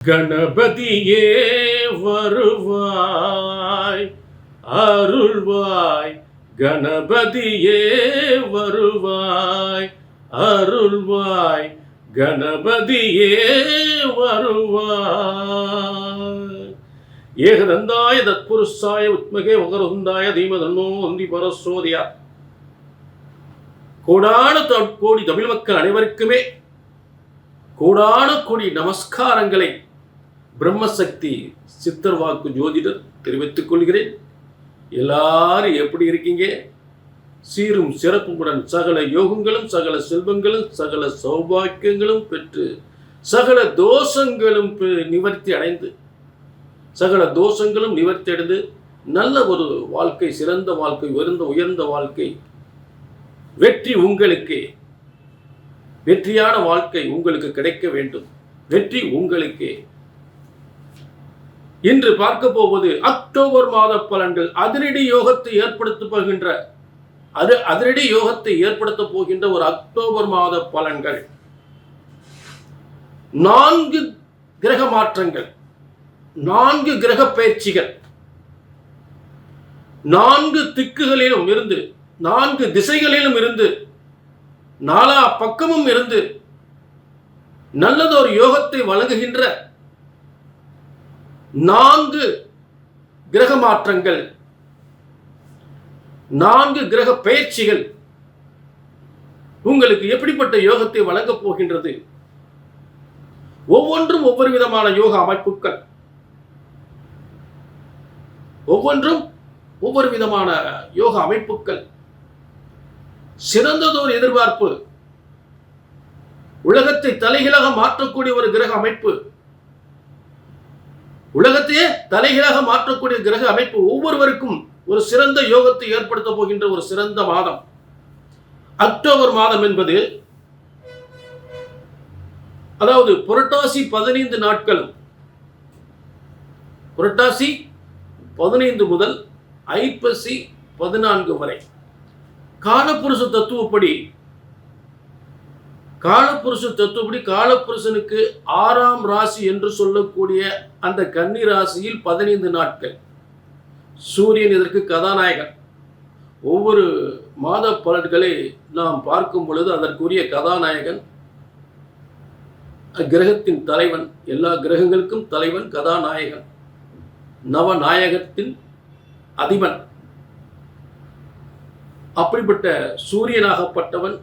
கணபதியே வருவாய் அருள்வாய், கணபதியே வருவாய் அருள்வாய், கணபதியே வருவாய். ஏகதந்தாய தத்புருஷாய உத்மகே வகருந்தாய தீமதன்னோ வந்தி பரசோதியா. கோடான கோடி தமிழ் மக்கள் அனைவருக்குமே கோடான கோடி நமஸ்காரங்களை பிரம்மசக்தி சித்தர் வாக்கு ஜோதிடர் தெரிவித்துக் கொள்கிறேன். எல்லாரும் எப்படி இருக்கீங்க? சீரும் சிறப்புடன் சகல யோகங்களும் சகல செல்வங்களும் சகல சௌபாக்கியங்களும் பெற்று சகல தோஷங்களும் நிவர்த்தி அடைந்து நல்ல ஒரு வாழ்க்கை, சிறந்த வாழ்க்கை, உயர்ந்த வாழ்க்கை, வெற்றி உங்களுக்கு, வெற்றியான வாழ்க்கை உங்களுக்கு கிடைக்க வேண்டும். வெற்றி உங்களுக்கு. இன்று பார்க்க போவது அக்டோபர் மாத பலன்கள். அதிரடி யோகத்தை ஏற்படுத்த போகின்ற ஒரு அக்டோபர் மாத பலன்கள். 4 கிரக மாற்றங்கள், 4 கிரக பயிற்சிகள், 4 திக்குகளிலும் இருந்து, 4 திசைகளிலும் இருந்து, 4 பக்கமும் இருந்து நல்லதொரு யோகத்தை வழங்குகின்ற 4 கிரக மாற்றங்கள், 4 கிரக பயிற்சிகள் உங்களுக்கு எப்படிப்பட்ட யோகத்தை வழங்கப் போகின்றது? ஒவ்வொன்றும் ஒவ்வொரு விதமான யோக அமைப்புகள், ஒவ்வொன்றும் ஒவ்வொரு விதமான யோக அமைப்புகள். சிறந்ததோர் எதிர்பார்ப்பு, உலகத்தை தலைகீழாக மாற்றக்கூடிய ஒரு கிரக அமைப்பு, உலகத்தையே தலைகீழாக மாற்றக்கூடிய கிரக அமைப்பு. ஒவ்வொருவருக்கும் ஒரு சிறந்த யோகத்தை ஏற்படுத்த போகின்ற ஒரு சிறந்த மாதம் அக்டோபர் மாதம் என்பது. அதாவது புரட்டாசி 15 நாட்களும், புரட்டாசி 15 முதல் ஐப்பசி 14 வரை காலப்புருஷ தத்துவப்படி காலப்புருஷனுக்கு 6ஆம் ராசி என்று சொல்லக்கூடிய அந்த கன்னி ராசியில் 15 நாட்கள். சூரியன் இதற்கு கதாநாயகன். ஒவ்வொரு மாத பலன்களை நாம் பார்க்கும் பொழுது அதற்குரிய கதாநாயகன், கிரகத்தின் தலைவன், எல்லா கிரகங்களுக்கும் தலைவன் கதாநாயகன், நவநாயகத்தின் அதிபன். அப்படிப்பட்ட சூரியனாகப்பட்டவன்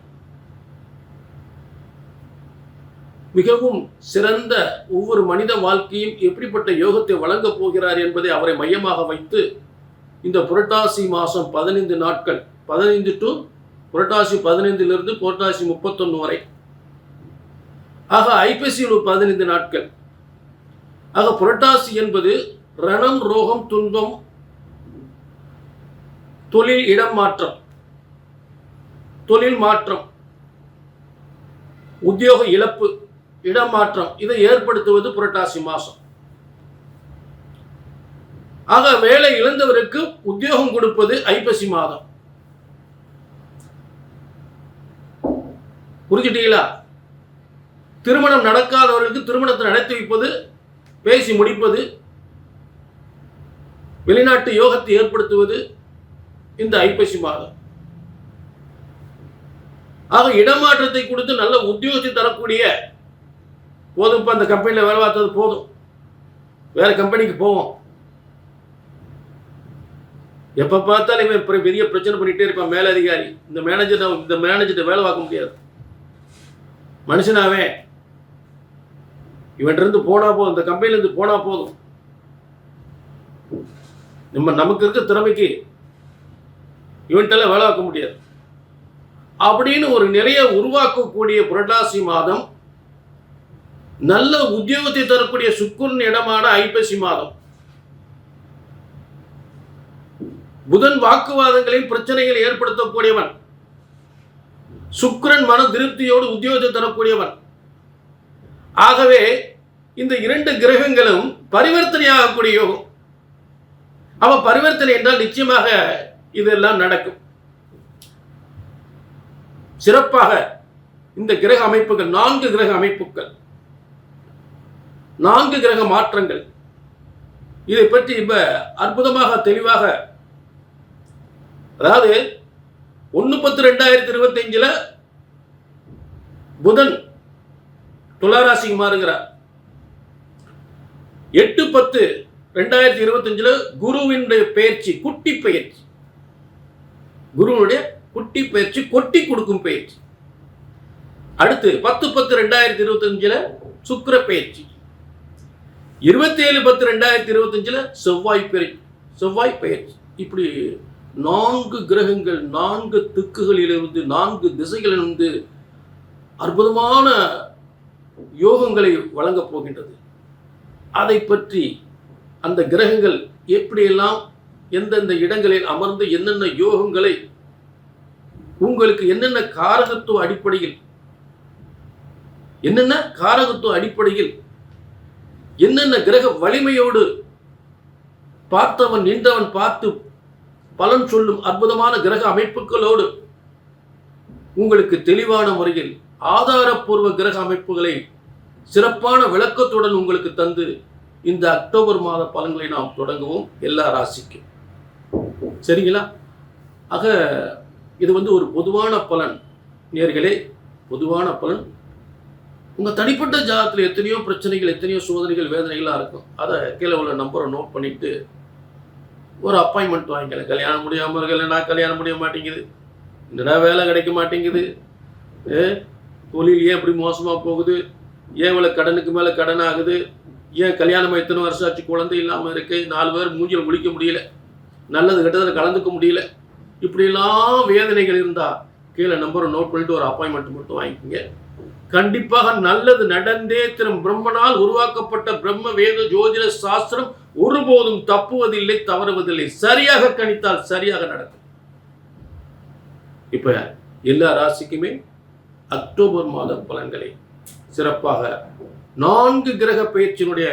மிகவும் சிறந்த ஒவ்வொரு மனித வாழ்க்கையும் எப்படிப்பட்ட யோகத்தை வழங்கப் போகிறார் என்பதை அவரை மையமாக வைத்து இந்த புரட்டாசி மாதம் 15 நாட்கள், 15 டு புரட்டாசி 15லிருந்து புரட்டாசி 31 வரை, ஆக ஐப்பசியில் 15 நாட்கள். ஆக புரட்டாசி என்பது ரணம், ரோகம், துன்பம், தொழில் இடம் மாற்றம், தொழில் மாற்றம், உத்தியோக இழப்பு, இடமாற்றம், இதை ஏற்படுத்துவது புரட்டாசி மாசம். ஆக வேலை இழந்தவருக்கு உத்தியோகம் கொடுப்பது ஐப்பசி மாதம். புரிஞ்சுட்டீங்களா? திருமணம் நடக்காதவர்களுக்கு திருமணத்தை நடத்தி வைப்பது, பேசி முடிப்பது, வெளிநாட்டு யோகத்தை ஏற்படுத்துவது இந்த ஐப்பசி மாதம். ஆக இடமாற்றத்தை கொடுத்து நல்ல உத்தியோகத்தை தரக்கூடிய, போதும் இப்போ அந்த கம்பெனியில் வேலை பார்த்தது போதும், வேற கம்பெனிக்கு போவோம், எப்போ பார்த்தாலும் இவன் பெரிய பிரச்சனை பண்ணிகிட்டே இருப்பான் மேலதிகாரி, இந்த மேனேஜர்கிட்ட வேலை பார்க்க முடியாது, மனுஷனாவே இவன்ட்டு போனா போதும், இந்த கம்பெனிலேருந்து போனா போதும், நமக்கு இருக்க திறமைக்கு இவன்ட்டெல்லாம் வேலை பார்க்க முடியாது அப்படின்னு ஒரு நிறைய உருவாக்கக்கூடிய புரட்டாசி மாதம். நல்ல உத்தியோகத்தை தரக்கூடிய சுக்கிரன் இடமான ஐப்பசி மாதம். புதன் வாக்குவாதங்களையும் பிரச்சனைகளை ஏற்படுத்தக்கூடியவன். சுக்கிரன் மன திருப்தியோடு உத்தியோகத்தை தரக்கூடியவன். ஆகவே இந்த 2 கிரகங்களும் பரிவர்த்தனையாகக்கூடிய யோகம். அவ பரிவர்த்தனை என்றால் நிச்சயமாக இதெல்லாம் நடக்கும். சிறப்பாக இந்த கிரக அமைப்புகள் 4 கிரக அமைப்புகள் 4 கிரக மாற்றங்கள், இதை பற்றி இப்ப அற்புதமாக தெளிவாக, அதாவது 1/10/2025 புதன் துளாராசிக்கு மாறுகிறார். 8/10/2025 குருவினுடைய பயிற்சி, குட்டி பயிற்சி, குருவினுடைய குட்டி பயிற்சி, கொட்டி கொடுக்கும் பயிற்சி. அடுத்து 10/10/2025 சுக்கிர பயிற்சி. 27/10/2025 செவ்வாய் பயிற்சி. இப்படி 4 கிரகங்கள் 4 திக்குகளிலிருந்து 4 திசைகளிலிருந்து அற்புதமான யோகங்களை வழங்கப் போகின்றது. அதை பற்றி அந்த கிரகங்கள் எப்படியெல்லாம் எந்தெந்த இடங்களில் அமர்ந்து என்னென்ன யோகங்களை உங்களுக்கு என்னென்ன காரகத்துவ அடிப்படையில் என்னென்ன கிரக வலிமையோடு பார்த்தவன் நின்றவன் பார்த்து பலன் சொல்லும் அற்புதமான கிரக அமைப்புகளோடு உங்களுக்கு தெளிவான முறையில் ஆதாரப்பூர்வ கிரக அமைப்புகளை சிறப்பான விளக்கத்துடன் உங்களுக்கு தந்து இந்த அக்டோபர் மாத பலன்களை நாம் தொடங்குவோம் எல்லா ராசிக்கும். சரிங்களா? ஆக இது ஒரு பொதுவான பலன் நேயர்களே, பொதுவான பலன். உங்க தனிப்பட்ட ஜாதகத்தில் எத்தனையோ பிரச்சனைகள், எத்தனையோ சோதனைகள், வேதனைகள்லாம் இருக்கும். அதை கீழே உள்ள நம்பரை நோட் பண்ணிட்டு ஒரு அப்பாயின்மெண்ட் வாங்கிக்கல. கல்யாணம் முடியாமல் இருக்கல, நான் கல்யாணம் முடிய மாட்டேங்குது, என்னடா வேலை கிடைக்க மாட்டேங்குது, தொழில் ஏன் இப்படி மோசமாக போகுது, ஏன் இவ்வளோ கடனுக்கு மேலே கடன் ஆகுது, ஏன் கல்யாணம் எத்தனை வருஷம் ஆச்சு, குழந்தை இல்லாமல் இருக்கு, 4 பேர் மூஞ்சில் முடிக்க முடியல, நல்லது கெட்டதில் கலந்துக்க முடியல, இப்படிலாம் வேதனைகள் இருந்தால் கீழே நம்பரை நோட் பண்ணிட்டு ஒரு அப்பாயின்மெண்ட் மட்டும் வாங்கிக்கோங்க. கண்டிப்பாக நல்லது நடந்தே திரும். பிரம்மனால் உருவாக்கப்பட்ட பிரம்ம வேத ஜோதிட சாஸ்திரம் ஒருபோதும் தப்புவதில்லை, தவறுவதில்லை. சரியாக கணித்தால் சரியாக நடக்கும். இப்ப எல்லா ராசிக்குமே அக்டோபர் மாத பலன்களை சிறப்பாக 4 கிரக பயிற்சியினுடைய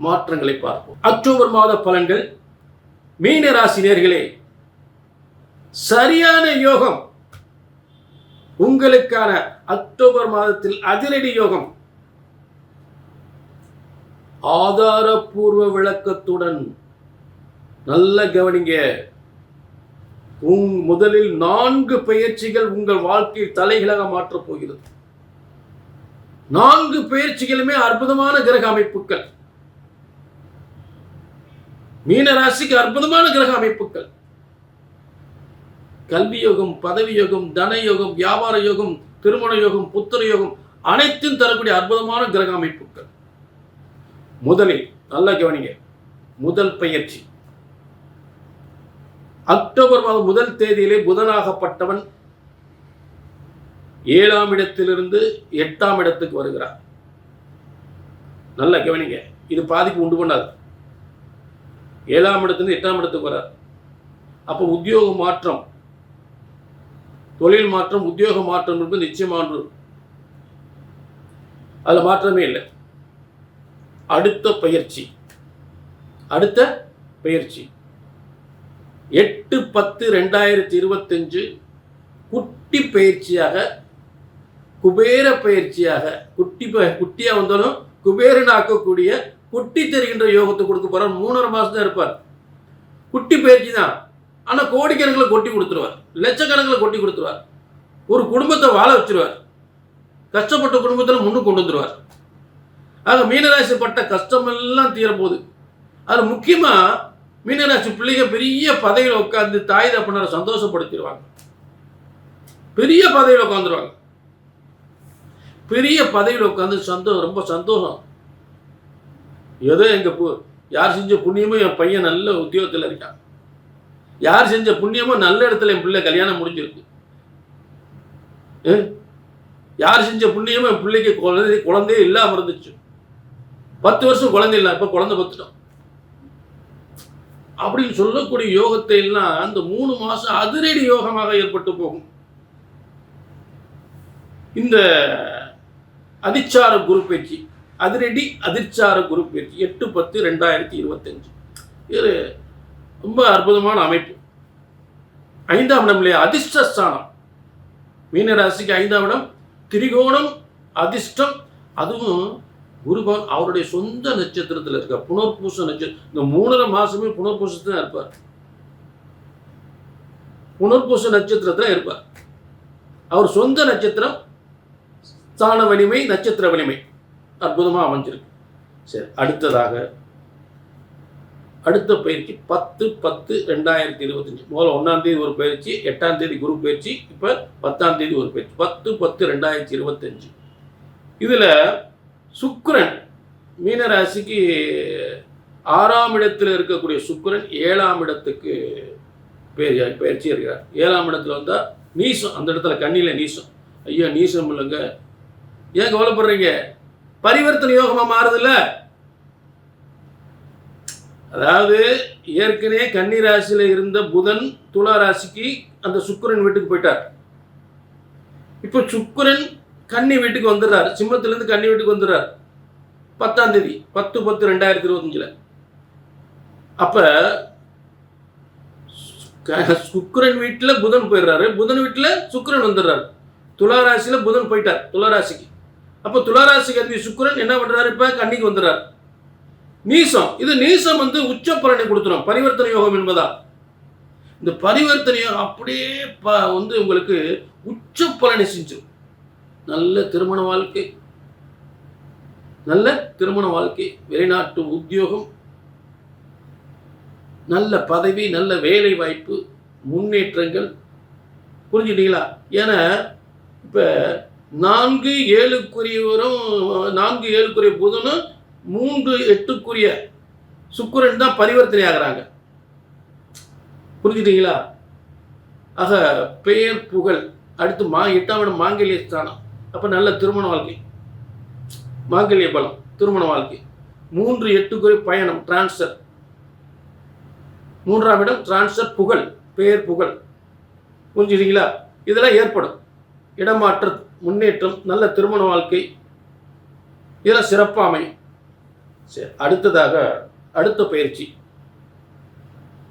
மாற்றங்களை பார்ப்போம். அக்டோபர் மாத பலன்கள். மீன ராசி நேயர்களே, சரியான யோகம் உங்களுக்கான அக்டோபர் மாதத்தில் அதிரடி யோகம். ஆதாரப்பூர்வ விளக்கத்துடன் நல்ல கவனிங்க. முதலில் 4 பயிற்சிகள் உங்கள் வாழ்க்கையில் தலைகளாக மாற்றப் போகிறது. 4 பயிற்சிகளுமே அற்புதமான கிரக அமைப்புகள். மீன ராசிக்கு அற்புதமான கிரக அமைப்புகள். கல்வி யோகம், பதவி யோகம், தன யோகம், வியாபார யோகம், திருமண யோகம், புத்திர யோகம் அனைத்தும் தரக்கூடிய அற்புதமான கிரக அமைப்புகள். முதலில் நல்லா கவனிங்க. முதல் பயிற்சி அக்டோபர் மாதம் 1 தேதியிலே புதனாகப்பட்டவன் 7ஆம் இடத்திலிருந்து 8ஆம் இடத்துக்கு வருகிறார். நல்லா கவனிங்க. இது பாதிப்பு உண்டு பண்ணாது. 7ஆம் இடத்திலிருந்து 8ஆம் இடத்துக்கு வரார். அப்போ உத்தியோக மாற்றம், தொழில் மாற்றம், உத்தியோக மாற்றம் என்பது நிச்சயமானது. அதில் மாற்றமே இல்லை. அடுத்த பயிற்சி 8/10/2025 குட்டி பயிற்சியாக, குபேர பயிற்சியாக, குட்டியா வந்தாலும் குபேரனாக்கக்கூடிய குட்டி தெரிகின்ற யோகத்தை கொடுக்க போறார். 3.5 மாசம் தான் இருப்பார். குட்டி பயிற்சி தான், ஆனால் கோடிக்கணக்கில் கொட்டி கொடுத்துருவார், லட்சக்கணக்கில் கொட்டி கொடுத்துருவார். ஒரு குடும்பத்தை வாழ வச்சிருவார். கஷ்டப்பட்ட குடும்பத்தில் முன்னுக்கு கொண்டு வந்துருவார். ஆக மீனராசி பட்ட கஷ்டமெல்லாம் தீரப்போகுது. அது முக்கியமாக மீனராசி பிள்ளைங்க பெரிய பதவியில் உட்காந்து தாய் தப்பனரை சந்தோஷப்படுத்திடுவாங்க. பெரிய பதவியில் உட்காந்துருவாங்க. பெரிய பதவியில் உட்காந்து ரொம்ப சந்தோஷம். ஏதோ யார் செஞ்ச புண்ணியமோ என் பையன் நல்ல உத்தியோகத்தில் இருக்கான், யார் செஞ்ச புண்ணியமோ நல்ல இடத்துல என் பிள்ளை கல்யாணம் முடிஞ்சிருக்கு, யார் செஞ்ச புண்ணியமோ என் பிள்ளைக்கு குழந்தையே இல்லாமல் இருந்துச்சு, 10 வருஷம் குழந்தை இல்லை, இப்போ குழந்தை பத்துட்டோம் அப்படின்னு சொல்லக்கூடிய யோகத்தை எல்லாம் அந்த 3 மாசம் அதிரடி யோகமாக ஏற்பட்டு போகும். இந்த அதிச்சார குரு பயிற்சி, அதிரடி அதிர்ச்சார குரு பயிற்சி 8/10/2025 இது ரொம்ப அற்புதமான அமைப்பு. 5ஆம் இடம் இல்லையா, அதிர்ஷ்டஸ்தானம். மீனராசிக்கு 5ஆம் இடம் திரிகோணம், அதிர்ஷ்டம். அதுவும் குருபவன் அவருடைய சொந்த நட்சத்திரத்தில் இருக்கார். புனர்பூச நட்சத்திரம். இந்த 3.5 மாசமே புனர்பூசத்துல இருப்பார். புனர்பூச நட்சத்திரத்துல இருப்பார். அவர் சொந்த நட்சத்திரம், ஸ்தான வலிமை, நட்சத்திர வலிமை அற்புதமா அமைஞ்சிருக்கு. சரி, அடுத்ததாக அடுத்த பயிற்சி 10/10/2025. முதல்ல 1ஆம் தேதி ஒரு பயிற்சி, 8ஆம் தேதி குரு பயிற்சி, இப்போ 10ஆம் தேதி ஒரு பயிற்சி. 10/10/2025. இதுல சுக்கிரன் மீனராசிக்கு 6ஆம் இடத்தில் இருக்கக்கூடிய சுக்கிரன் 7ஆம் இடத்துக்கு பயிற்சி இருக்கிறார். 7ஆம் இடத்துல வந்தா நீசம். அந்த இடத்துல கண்ணில நீசம். ஐயா நீசம் இல்லைங்க, ஏன் கவலைப்படுறீங்க? பரிவர்த்தனை யோகமா மாறுதுல்ல. அதாவது ஏற்கனவே கன்னி ராசியில இருந்த புதன் துலா ராசிக்கு அந்த சுக்கிரன் வீட்டுக்கு போயிட்டார். இப்போ சுக்கிரன் கன்னி வீட்டுக்கு வந்துடுறாரு. சிம்மத்திலிருந்து கன்னி வீட்டுக்கு வந்துடுறாரு 10ஆம் தேதி 10/10/2025. அப்ப சுக்கிரன் வீட்டில் புதன் போயிடுறாரு, புதன் வீட்டில் சுக்கிரன் வந்துடுறாரு. துலா ராசியில புதன் போயிட்டார் துலா ராசிக்கு. அப்ப துலா ராசிக்கு அதிபதி சுக்கிரன் என்ன பண்றாரு? இப்ப கன்னிக்கு வந்துடுறாரு. நீசம். இது நீசம் உச்ச பலனை கொடுத்துரும். பரிவர்த்தனை யோகம் என்பதா இந்த பரிவர்த்தனை யோகம் அப்படியே உங்களுக்கு உச்ச பலனை செஞ்சிடும். நல்ல திருமண வாழ்க்கை, நல்ல திருமண வாழ்க்கை, வெளிநாட்டு உத்தியோகம், நல்ல பதவி, நல்ல வேலை வாய்ப்பு, முன்னேற்றங்கள். புரிஞ்சுட்டீங்களா? ஏன்னா இப்ப 4/7க்குரியவரும் 4/7க்குரிய புதனும் 3/8க்குரிய சுக்கிரன் தான் பரிவர்த்தனை ஆகிறாங்க. புரிஞ்சுட்டீங்களா? ஆக பெயர் புகழ். அடுத்து 8ஆம் இடம் மாங்கல்ய ஸ்தானம். அப்ப நல்ல திருமண வாழ்க்கை, மாங்கல்ய பலம், திருமண வாழ்க்கை. 3/8க்குரிய பயணம், டிரான்ஸ்ஃபர். 3ஆம் இடம் டிரான்ஸ்ஃபர், புகழ், பெயர் புகழ். புரிஞ்சுட்டீங்களா? இதெல்லாம் ஏற்படும். இடமாற்ற, முன்னேற்றம், நல்ல திருமண வாழ்க்கை, இதெல்லாம் சிறப்பாக அமையும். சரி, அடுத்ததாக அடுத்த பயிற்சி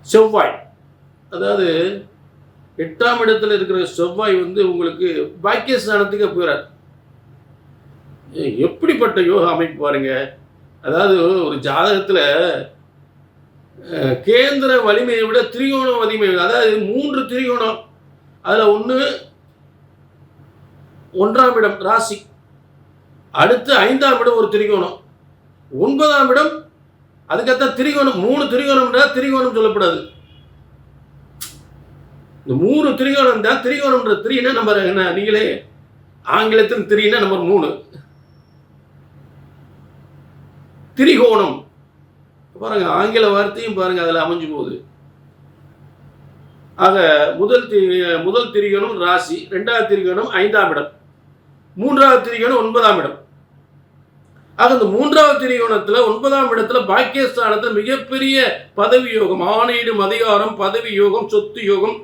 செவ்வாய். அதாவது 8ஆம் இடத்துல இருக்கிற செவ்வாய் உங்களுக்கு பாக்கியஸ்தானத்துக்கு போயிறார். எப்படிப்பட்ட யோக அமைப்பு பாருங்க. அதாவது ஒரு ஜாதகத்துல கேந்திர வலிமையை விட திரிகோண வலிமை, அதாவது 3 திரிகோணம். அதுல ஒன்று 1ஆம் இடம் ராசி, அடுத்து 5ஆம் இடம் ஒரு திரிகோணம், 9ஆம் இடம், அதுக்கத்தான் திரிகோணம். 3 திரிகோணம் திரிகோணம் சொல்லப்படாது. இந்த 3 திரிகோணம் தான். திரிகோணம்ன்ற 3 நம்பர் என்ன? நீங்களே ஆங்கிலத்தில் 3 நம்பர் 3 திரிகோணம் பாருங்க. ஆங்கில வார்த்தையும் பாருங்க அதில் அமைஞ்சு போகுது. ஆக முதல் திரிகோணம் ராசி, 2ஆவது திரிகோணம் 5ஆம் இடம், 3ஆவது திரிகோணம் 9ஆம் இடம். ஆக இந்த 3ஆவது திரிகோணத்துல 9ஆம் இடத்துல பாக்கியஸ்தானத்தில் மிகப்பெரிய பதவி யோகம், ஆணையிடும் அதிகாரம், பதவி யோகம், சொத்து யோகம்,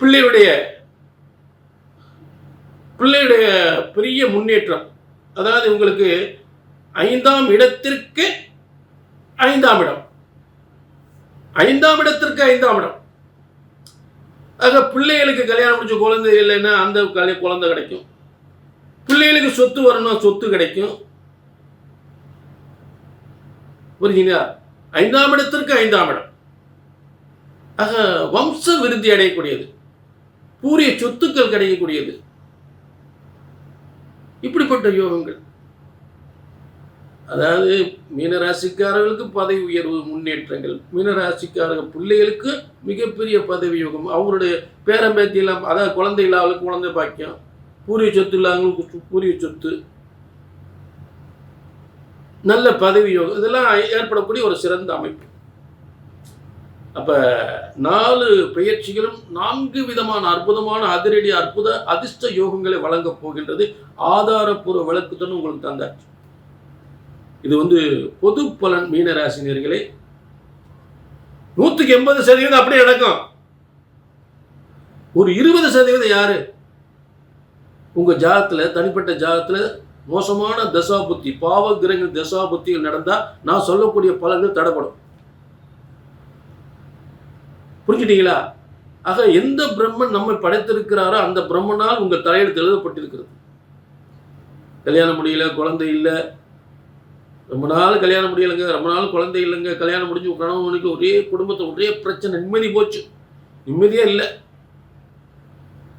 பிள்ளையுடைய பெரிய முன்னேற்றம். அதாவது உங்களுக்கு 5ஆம் இடத்திற்கு 5ஆம் இடம், 5ஆம் இடத்திற்கு 5ஆம் இடம். ஆக பிள்ளைகளுக்கு கல்யாணம் முடிச்ச குழந்தை இல்லைன்னா அந்த குழந்தை கிடைக்கும். பிள்ளைகளுக்கு சொத்து வரணும், சொத்து கிடைக்கும். புரிஞ்சுங்களா? 5ஆம் இடத்திற்கு 5ஆம் இடம். ஆக வம்ச விருத்தி அடையக்கூடியது, பூரிய சொத்துக்கள் கிடைக்கக்கூடியது, இப்படிப்பட்ட யோகங்கள். அதாவது மீனராசிக்காரர்களுக்கு பதவி உயர்வு, முன்னேற்றங்கள், மீனராசிக்காரர்கள் பிள்ளைகளுக்கு மிகப்பெரிய பதவி யோகம், அவங்களுடைய பேரம்பேத்தி எல்லாம், அதாவது குழந்தை இல்லாதவர்களுக்கு குழந்தை பாக்கியம், பூரிய சொத்து இல்லாதவங்களுக்கு பூரிய சொத்து, நல்ல பதவி யோகம், இதெல்லாம் ஏற்படக்கூடிய ஒரு சிறந்த அமைப்பு. அப்ப 4 பெயர்ச்சிகளும் 4 விதமான அற்புதமான அதிரடி அதிர்ஷ்ட யோகங்களை வழங்கப் போகின்றது. ஆதாரப்பூர்வ விளக்குத்தன்னு உங்களுக்கு தந்தாச்சு. இது பொது பலன். மீனராசினியர்களே 180% அப்படியே நடக்கும். ஒரு 20% யாரு? உங்க ஜாதகத்துல, தனிப்பட்ட ஜாதகத்துல மோசமான தசாபுத்தி, பாவ கிரகங்கள் தசாபுத்திகள் நடந்தா நான் சொல்லக்கூடிய பலன்கள் தடைப்படும். புரிஞ்சுட்டீங்களா? ஆக எந்த பிரம்மன் நம்மை படைத்திருக்கிறாரோ அந்த பிரம்மனால் உங்கள் தலையெழுத்து எழுதப்பட்டிருக்கிறது. கல்யாணம் முடியல, குழந்தை இல்லை, ரொம்ப நாள் கல்யாணம் முடியலைங்க, ரொம்ப நாள் குழந்தை இல்லைங்க, கல்யாணம் முடிஞ்சு கணவனுக்கு ஒரே குடும்பத்தை ஒரே பிரச்சனை, நிம்மதி போச்சு, நிம்மதியே இல்லை.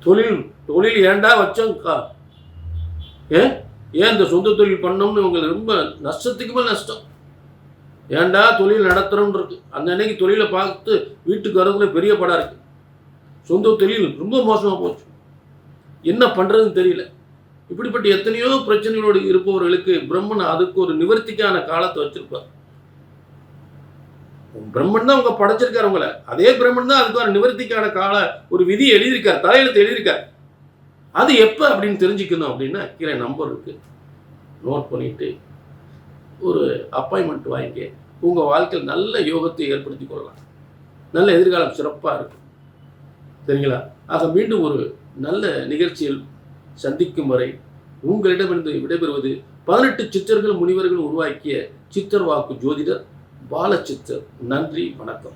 தொழில் தொழில் ஏன்டா வச்சோம் ஏன் இந்த சொந்த தொழில் பண்ணோம்னு உங்களுக்கு ரொம்ப நஷ்டத்துக்கு மேல் நஷ்டம். ஏன்டா தொழில் நடத்துகிறோன்னு இருக்கு. அந்த அன்னைக்கு தொழிலை பார்த்து வீட்டுக்கு வரதுல பெரிய படம் இருக்கு. சொந்த தொழில் ரொம்ப மோசமாக போச்சு, என்ன பண்ணுறதுன்னு தெரியல. இப்படிப்பட்ட எத்தனையோ பிரச்சனைகளோடு இருப்பவர்களுக்கு பிரம்மன் அதுக்கு ஒரு நிவர்த்திக்கான காலத்தை வச்சிருப்பார். பிரம்மன் தான் அவங்க படைச்சிருக்காரு உங்களை, அதே பிரம்மன் தான் அதுக்கு ஒரு நிவர்த்திக்கான கால ஒரு விதி எழுதியிருக்கார், தலையெழுத்து எழுதியிருக்கார். அது எப்போ அப்படின்னு தெரிஞ்சுக்கணும் அப்படின்னா கீழே நம்பர் இருக்கு, நோட் பண்ணிட்டு ஒரு அப்பாயின்மெண்ட் வாங்கி உங்கள் வாழ்க்கையில் நல்ல யோகத்தை ஏற்படுத்தி கொள்ளலாம். நல்ல எதிர்காலம் சிறப்பாக இருக்கும். சரிங்களா? ஆக மீண்டும் ஒரு நல்ல நிகழ்ச்சியில் சந்திக்கும் வரை உங்களிடமிருந்து விடைபெறுவது 18 சித்தர்கள் முனிவர்கள் உருவாக்கிய சித்தர் வாக்கு ஜோதிடர் பாலச்சித்தர். நன்றி, வணக்கம்.